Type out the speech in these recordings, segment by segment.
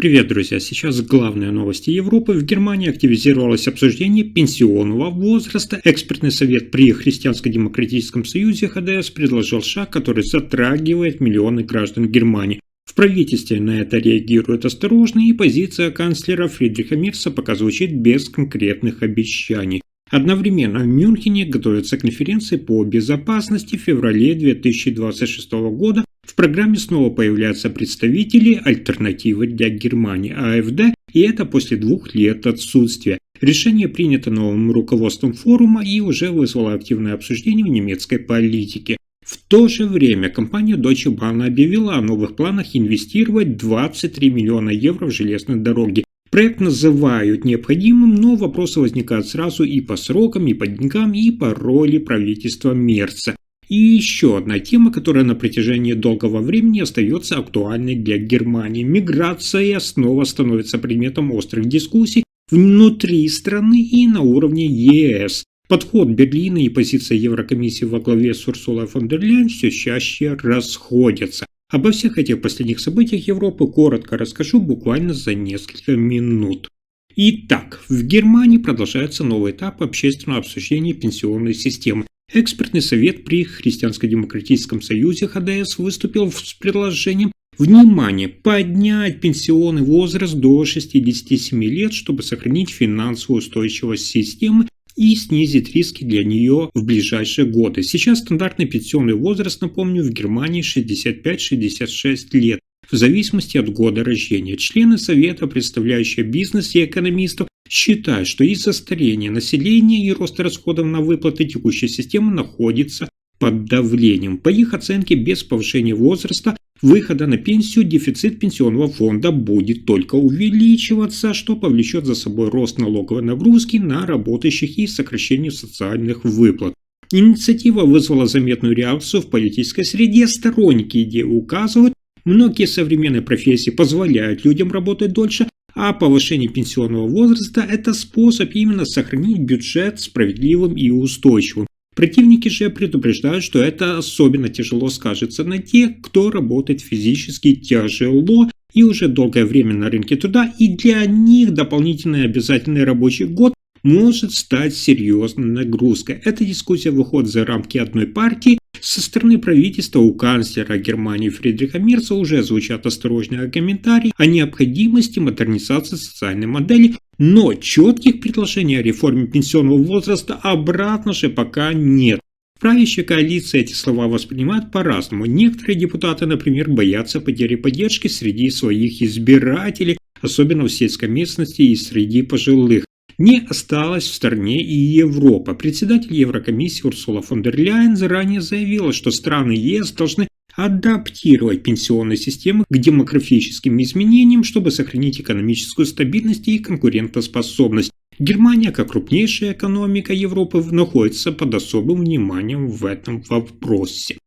Привет, друзья! Сейчас главные новости Европы. В Германии активизировалось обсуждение пенсионного возраста. Экспертный совет при Христианско-демократическом союзе ХДС предложил шаг, который затрагивает миллионы граждан Германии. В правительстве на это реагируют осторожно, и позиция канцлера Фридриха Мерца пока звучит без конкретных обещаний. Одновременно в Мюнхене готовится конференция по безопасности в феврале 2026 года. В программе снова появляются представители альтернативы для Германии АФД, и это после 2 лет отсутствия. Решение принято новым руководством форума и уже вызвало активное обсуждение в немецкой политике. В то же время компания Deutsche Bahn объявила о новых планах инвестировать 23 миллиона евро в железные дороги. Проект называют необходимым, но вопросы возникают сразу и по срокам, и по деньгам, и по роли правительства Мерца. И еще одна тема, которая на протяжении долгого времени остается актуальной для Германии. Миграция снова становится предметом острых дискуссий внутри страны и на уровне ЕС. Подход Берлина и позиция Еврокомиссии во главе с Урсулой фон дер Ляйен все чаще расходятся. Обо всех этих последних событиях Европы коротко расскажу буквально за несколько минут. Итак, в Германии продолжается новый этап общественного обсуждения пенсионной системы. Экспертный совет при Христианско-демократическом союзе ХДС выступил с предложением внимание поднять пенсионный возраст до 67 лет, чтобы сохранить финансовую устойчивость системы и снизить риски для нее в ближайшие годы. Сейчас стандартный пенсионный возраст, напомню, в Германии 65-66 лет, в зависимости от года рождения. Члены совета, представляющие бизнес и экономистов, считают, что из-за старения населения и роста расходов на выплаты текущая система находится под давлением. По их оценке, без повышения возраста выхода на пенсию дефицит пенсионного фонда будет только увеличиваться, что повлечет за собой рост налоговой нагрузки на работающих и сокращение социальных выплат. Инициатива вызвала заметную реакцию в политической среде. Сторонники идеи указывают, многие современные профессии позволяют людям работать дольше, а повышение пенсионного возраста – это способ именно сохранить бюджет справедливым и устойчивым. Противники же предупреждают, что это особенно тяжело скажется на тех, кто работает физически тяжело и уже долгое время на рынке труда, и для них дополнительный обязательный рабочий год может стать серьезной нагрузкой. Эта дискуссия выходит за рамки одной партии. Со стороны правительства у канцлера Германии Фридриха Мерца уже звучат осторожные комментарии о необходимости модернизации социальной модели, но четких предложений о реформе пенсионного возраста обратно же пока нет. Правящая коалиция эти слова воспринимает по-разному. Некоторые депутаты, например, боятся потери поддержки среди своих избирателей, особенно в сельской местности и среди пожилых. Не осталась в стороне и Европа. Председатель Еврокомиссии Урсула фон дер Ляйен заранее заявила, что страны ЕС должны адаптировать пенсионные системы к демографическим изменениям, чтобы сохранить экономическую стабильность и конкурентоспособность. Германия, как крупнейшая экономика Европы, находится под особым вниманием в этом вопросе.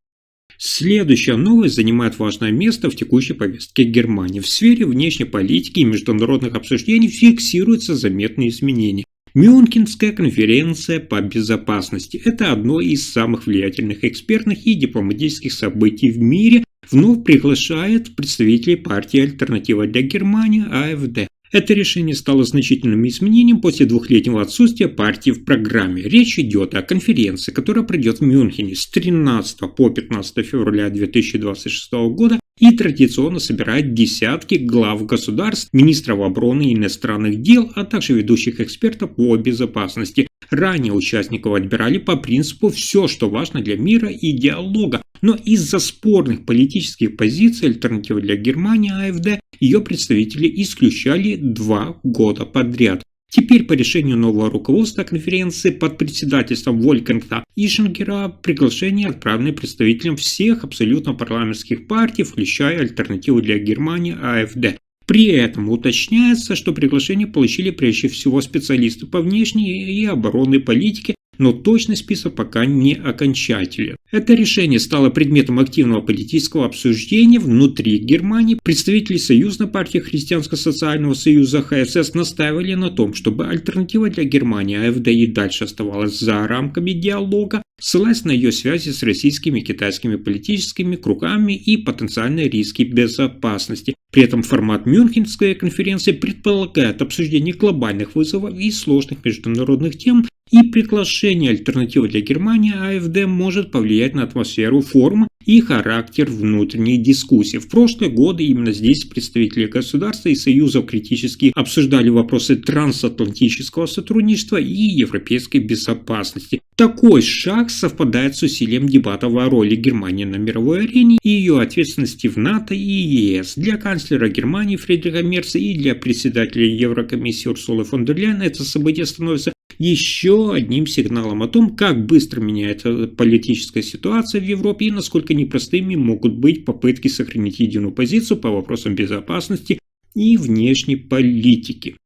Следующая новость занимает важное место в текущей повестке Германии. В сфере внешней политики и международных обсуждений фиксируются заметные изменения. Мюнхенская конференция по безопасности – это одно из самых влиятельных экспертных и дипломатических событий в мире, вновь приглашает представителей партии «Альтернатива для Германии» АФД. Это решение стало значительным изменением после 2-летнего отсутствия партии в программе. Речь идет о конференции, которая пройдет в Мюнхене с 13 по 15 февраля 2026 года и традиционно собирает десятки глав государств, министров обороны и иностранных дел, а также ведущих экспертов по безопасности. Ранее участников отбирали по принципу «все, что важно для мира и диалога», но из-за спорных политических позиций «Альтернатива для Германии» АФД ее представители исключали 2 года подряд. Теперь по решению нового руководства конференции под председательством Вольфганга Ишингера приглашение отправлено представителям всех абсолютно парламентских партий, включая «Альтернативу для Германии» АФД. При этом уточняется, что приглашение получили прежде всего специалисты по внешней и оборонной политике, но точный список пока не окончателен. Это решение стало предметом активного политического обсуждения внутри Германии. Представители союзной партии Христианско-социального союза ХСС настаивали на том, чтобы альтернатива для Германии АФД и дальше оставалась за рамками диалога, ссылаясь на ее связи с российскими и китайскими политическими кругами и потенциальные риски безопасности. При этом формат Мюнхенской конференции предполагает обсуждение глобальных вызовов и сложных международных тем, и приглашение альтернативы для Германии АфД может повлиять на атмосферу форума и характер внутренней дискуссии. В прошлые годы именно здесь представители государства и союзов критически обсуждали вопросы трансатлантического сотрудничества и европейской безопасности. Такой шаг совпадает с усилием дебатов о роли Германии на мировой арене и ее ответственности в НАТО и ЕС. Для канцлера Германии Фридриха Мерца и для председателя Еврокомиссии Урсулы фон дер Ляйен это событие становится еще одним сигналом о том, как быстро меняется политическая ситуация в Европе и насколько непростыми могут быть попытки сохранить единую позицию по вопросам безопасности и внешней политики.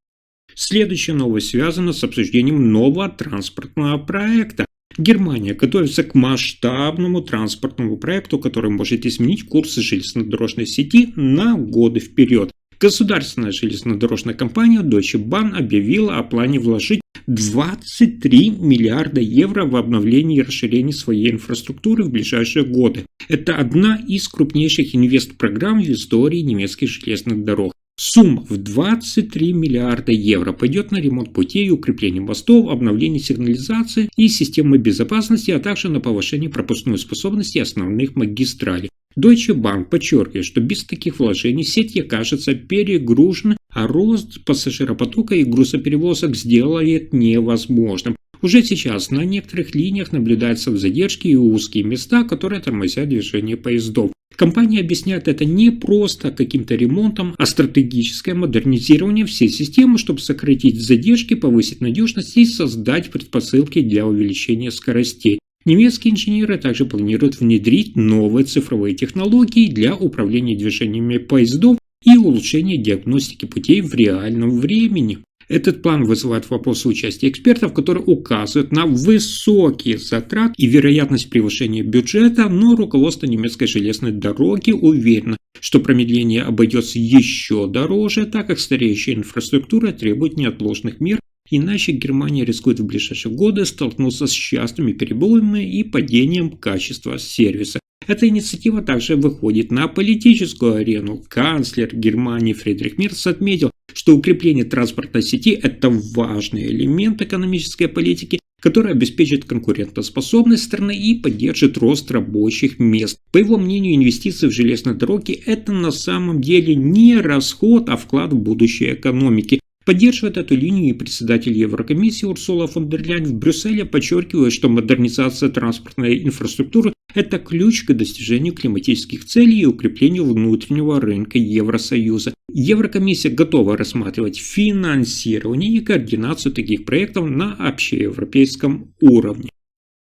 Следующая новость связана с обсуждением нового транспортного проекта. Германия готовится к масштабному транспортному проекту, который может изменить курс железнодорожной сети на годы вперед. Государственная железнодорожная компания Deutsche Bahn объявила о плане вложить 23 миллиарда евро в обновление и расширение своей инфраструктуры в ближайшие годы. Это одна из крупнейших инвестпрограмм в истории немецких железных дорог. Сумма в 23 миллиарда евро пойдет на ремонт путей, укрепление мостов, обновление сигнализации и системы безопасности, а также на повышение пропускной способности основных магистралей. Deutsche Bank подчеркивает, что без таких вложений сеть окажется перегружена, а рост пассажиропотока и грузоперевозок сделает невозможным. Уже сейчас на некоторых линиях наблюдаются задержки и узкие места, которые тормозят движение поездов. Компания объясняет это не просто каким-то ремонтом, а стратегическое модернизирование всей системы, чтобы сократить задержки, повысить надежность и создать предпосылки для увеличения скоростей. Немецкие инженеры также планируют внедрить новые цифровые технологии для управления движениями поездов и улучшения диагностики путей в реальном времени. Этот план вызывает вопросы участия экспертов, которые указывают на высокие затраты и вероятность превышения бюджета, но руководство немецкой железной дороги уверено, что промедление обойдется еще дороже, так как стареющая инфраструктура требует неотложных мер, иначе Германия рискует в ближайшие годы столкнуться с частыми перебоями и падением качества сервиса. Эта инициатива также выходит на политическую арену. Канцлер Германии Фридрих Мерц отметил, что укрепление транспортной сети – это важный элемент экономической политики, который обеспечит конкурентоспособность страны и поддержит рост рабочих мест. По его мнению, инвестиции в железные дороги – это на самом деле не расход, а вклад в будущее экономики. Поддерживает эту линию и председатель Еврокомиссии Урсула фон дер Ляйен в Брюсселе, подчеркивая, что модернизация транспортной инфраструктуры – это ключ к достижению климатических целей и укреплению внутреннего рынка Евросоюза. Еврокомиссия готова рассматривать финансирование и координацию таких проектов на общеевропейском уровне.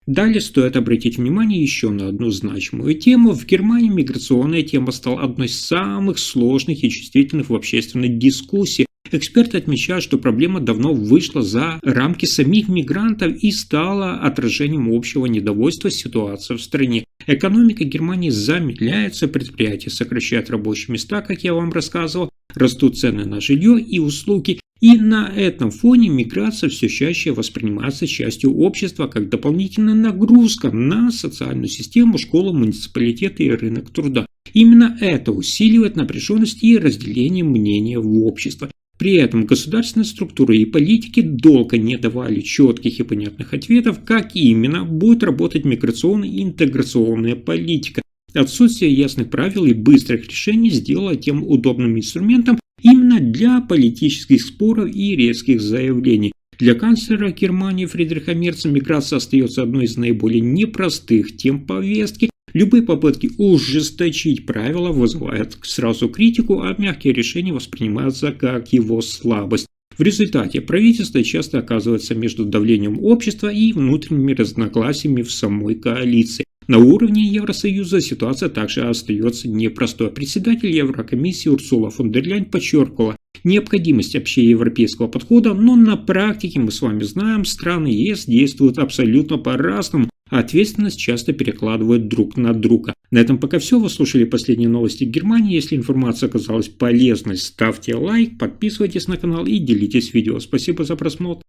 Далее стоит обратить внимание еще на одну значимую тему. В Германии миграционная тема стала одной из самых сложных и чувствительных в общественной дискуссии. Эксперты отмечают, что проблема давно вышла за рамки самих мигрантов и стала отражением общего недовольства ситуацией в стране. Экономика Германии замедляется, предприятия сокращают рабочие места, как я вам рассказывал, растут цены на жилье и услуги. И на этом фоне миграция все чаще воспринимается частью общества как дополнительная нагрузка на социальную систему, школу, муниципалитеты и рынок труда. Именно это усиливает напряженность и разделение мнения в обществе. При этом государственные структуры и политики долго не давали четких и понятных ответов, как именно будет работать миграционная и интеграционная политика. Отсутствие ясных правил и быстрых решений сделало тем удобным инструментом именно для политических споров и резких заявлений. Для канцлера Германии Фридриха Мерца миграция остается одной из наиболее непростых тем повестки. Любые попытки ужесточить правила вызывают сразу критику, а мягкие решения воспринимаются как его слабость. В результате правительство часто оказывается между давлением общества и внутренними разногласиями в самой коалиции. На уровне Евросоюза ситуация также остается непростой. Председатель Еврокомиссии Урсула фон дер Ляйен подчеркивала необходимость общеевропейского подхода, но на практике мы с вами знаем, страны ЕС действуют абсолютно по-разному, а ответственность часто перекладывают друг на друга. На этом пока все. Вы слушали последние новости Германии. Если информация оказалась полезной, ставьте лайк, подписывайтесь на канал и делитесь видео. Спасибо за просмотр.